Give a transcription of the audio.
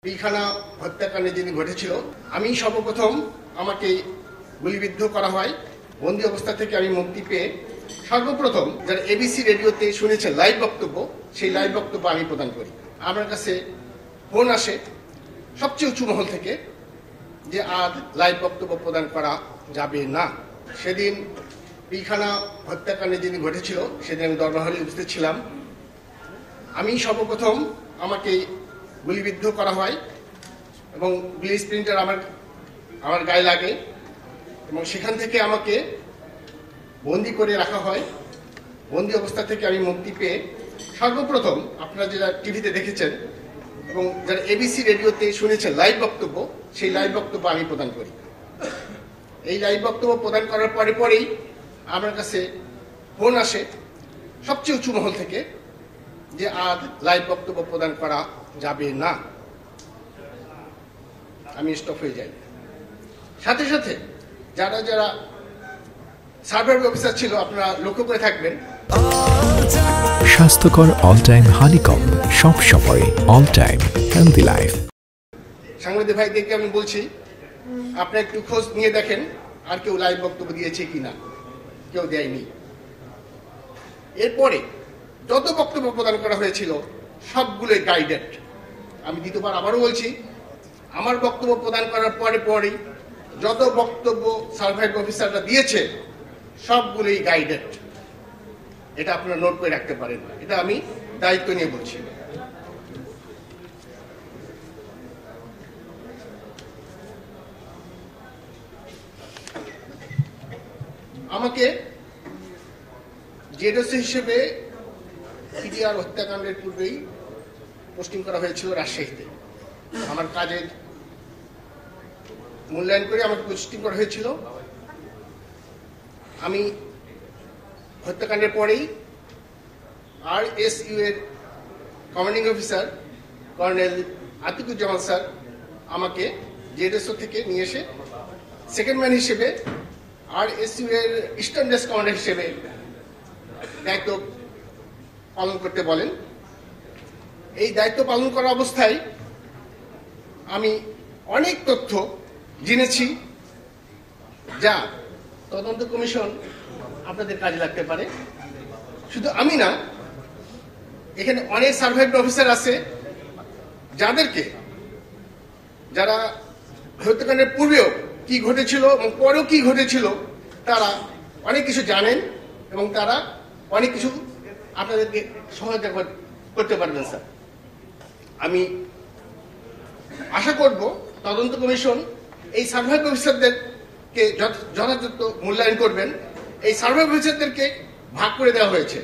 পিলখানা হত্যাকাণ্ডে যেদিন ঘটেছিল, আমি সর্বপ্রথম আমাকে গুলিবিদ্ধ করা হয়। বন্দি অবস্থা থেকে আমি মুক্তি পেয়ে সর্বপ্রথম যারা এবিসি রেডিওতে শুনেছেন লাইভ বক্তব্য, সেই লাইভ বক্তব্য আমি প্রদান করি। আমার কাছে ফোন আসে সবচেয়ে উঁচু মহল থেকে যে আর লাইভ বক্তব্য প্রদান করা যাবে না। সেদিন পিলখানা হত্যাকাণ্ডে যেদিন ঘটেছিল, সেদিন আমি দরবার হলে উপস্থিত ছিলাম। আমি সর্বপ্রথম আমাকে গুলিবিদ্ধ করা হয় এবং গুলি স্প্রিন্টার আমার গায়ে লাগে এবং সেখান থেকে আমাকে বন্দি করে রাখা হয়। বন্দি অবস্থা থেকে আমি মুক্তি পেয়ে সর্বপ্রথম আপনারা যারা টিভিতে দেখেছেন এবং যারা এবিসি রেডিওতে শুনেছেন লাইভ বক্তব্য, সেই লাইভ বক্তব্য আমি প্রদান করি। এই লাইভ বক্তব্য প্রদান করার পরেই আমার কাছে ফোন আসে সবচেয়ে উঁচু মহল থেকে যে আর লাইভ বক্তব্য প্রদান করা যাবে না। আমি স্টপ হয়ে যাই। সাথে সাথে যারা যারা সার্ভার অফিসার ছিল, আপনারা লক্ষ্য করে থাকবেন, স্বাস্থ্যকর অল টাইম হানিকম, সব সময় অল টাইম হেলদি লাইফ। সাংবাদিক ভাইদেরকে আমি বলছি, আপনারা একটু খোঁজ নিয়ে দেখেন আর কেউ লাইভ বক্তব্য দিয়েছে কিনা। কেউ দেয়নি। এরপরে যত বক্তব্য প্রদান করা হয়েছিল সবগুলোই গাইডেড। আমি দ্বিতীয়বার আবারও বলছি, আমার বক্তব্য প্রদান করার পরেই যত বক্তব্য সার্ভাইভ অফিসাররা দিয়েছে সবগুলোই গাইডেড। এটা আপনারা নোট করে রাখতে পারেন। এটা আমি দায়িত্ব নিয়ে বলছি। আমাকে জেডওসি হিসেবে পিডিআর হত্যাকাণ্ডের পূর্বেই পোস্টিং করা হয়েছিল রাজশাহীতে। আমার কাজের মূল্যায়ন করে আমাকে পোস্টিং করা হয়েছিল। আমি হত্যাকাণ্ডের পরেই RSU এর commanding officer colonel Atikuzzaman sir আমাকে জেডএসও থেকে নিয়ে এসে সেকেন্ড ম্যান হিসেবে RSU এর ইস্টার্ন ডেস্ক কমান্ডার হিসেবে দায়িত্ব পালন করতে বলেন। এই দায়িত্ব পালন করা অবস্থায় আমি অনেক তথ্য জেনেছি যা তদন্ত কমিশন আপনাদের কাজে লাগতে পারে। শুধু আমি না, এখানে অনেক সার্ভাইভড অফিসার আছে যারা হত্যাকাণ্ডের পূর্বেও কি ঘটেছিল এবং পরেও কি ঘটেছিল তারা অনেক কিছু জানেন এবং তারা অনেক কিছু আপনাদেরকে সহায়তা করতে পারবেন। স্যার, আমি আশা করব তদন্ত কমিশন এই সার্ভাইভ অফিসারদেরকে যথাযথ মূল্যায়ন করবেন। এই সার্ভাইভ অফিসারদেরকে ভাগ করে দেওয়া হয়েছে।